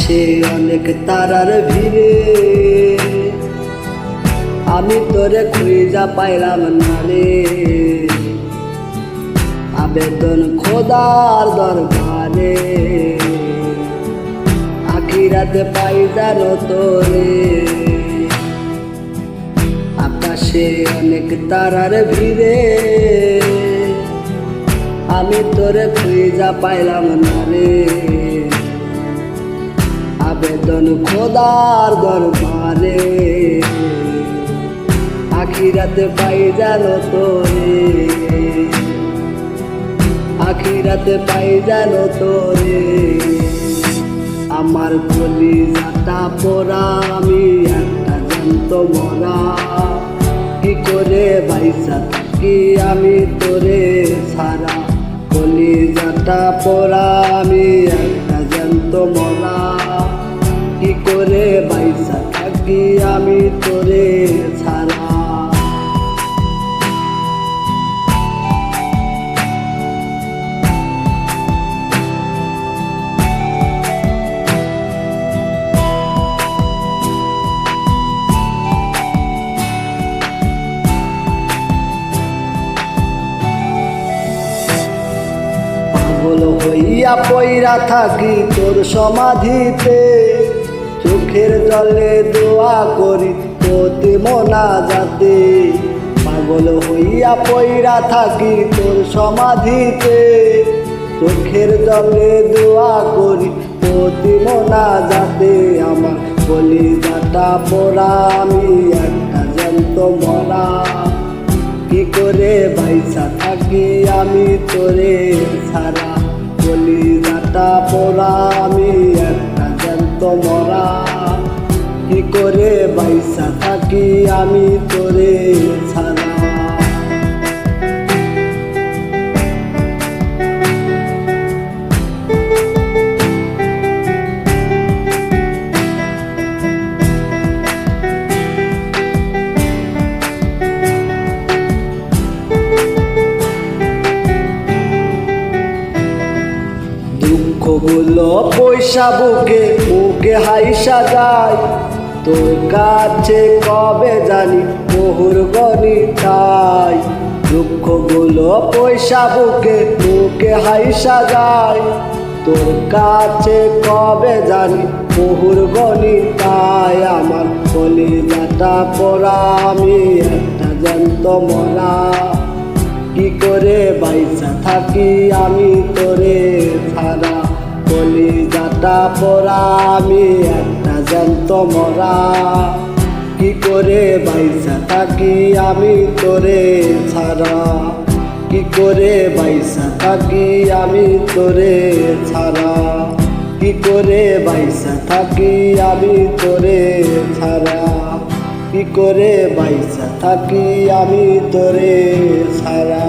আকাশে অনেক তারার ভিড়ে আমি তোরে খুঁজা পাইলাম না রে। আবেদন খোদার দরবারে আখিরাতে পাই জানো তোরে। আকাশে অনেক তারার ভিড়ে আমি তোরে খুঁজা পাইলাম না রে। আবেদন খোদার দরবারে আখিরাতে পাই জানো তোরে। আখিরাতে পাই জানো তোরে। আমার কলিজাটা পোড়া আমি একটা জ্যান্ত মরা। কি করে বাইসা থাকি আমি তোরে ছাড়া। কলিজাটা পোড়া আমি একটা জ্যান্ত মরা। কি করে বাইসা থাকি আমি তোরে ছাড়া। পাগল হইয়া পইরা থাকি তোর সমাধিতে। চোখের জলে দোয়া করি প্রতি মোনাজাতে। পাগল হইয়া পইরা থাকি তোর সমাধিতে। চোখের জলে দোয়া করি প্রতি মোনাজাতে। আমার কলিজাটা পোড়া আমি একটা জ্যান্ত মরা। কি করে বাইসা থাকি আমি তোরে ছাড়া। কলিজাটা পোড়া আমি একটা জ্যান্ত মরা। কি করে বাইসা থাকি আমি তোরে ছাড়া। দুঃখগুলো পয়সা বুকে মুখে হাইসা যায়। তোর কাছে কবে জানি মোহর গণিতাই। দুঃখগুলো পয়সা বুকে মুখে হাইসা যায়। তোর কাছে কবে জানি মোহর গণিতাই। আমার কলিজাটা পোড়া আমি একটা জ্যান্ত মরা। কি করে বাইসা থাকি আমি তোরে ছাড়া। কলিজাটা পোড়া আমি একটা জ্যান্ত মরা। কি করে বাইসা থাকি আমি তোরে ছাড়া। কি করে বাইসা থাকি আমি তোরে ছাড়া। কি করে বাইসা থাকি আমি তোরে ছাড়া। কি করে বাইসা থাকি আমি তোরে ছাড়া।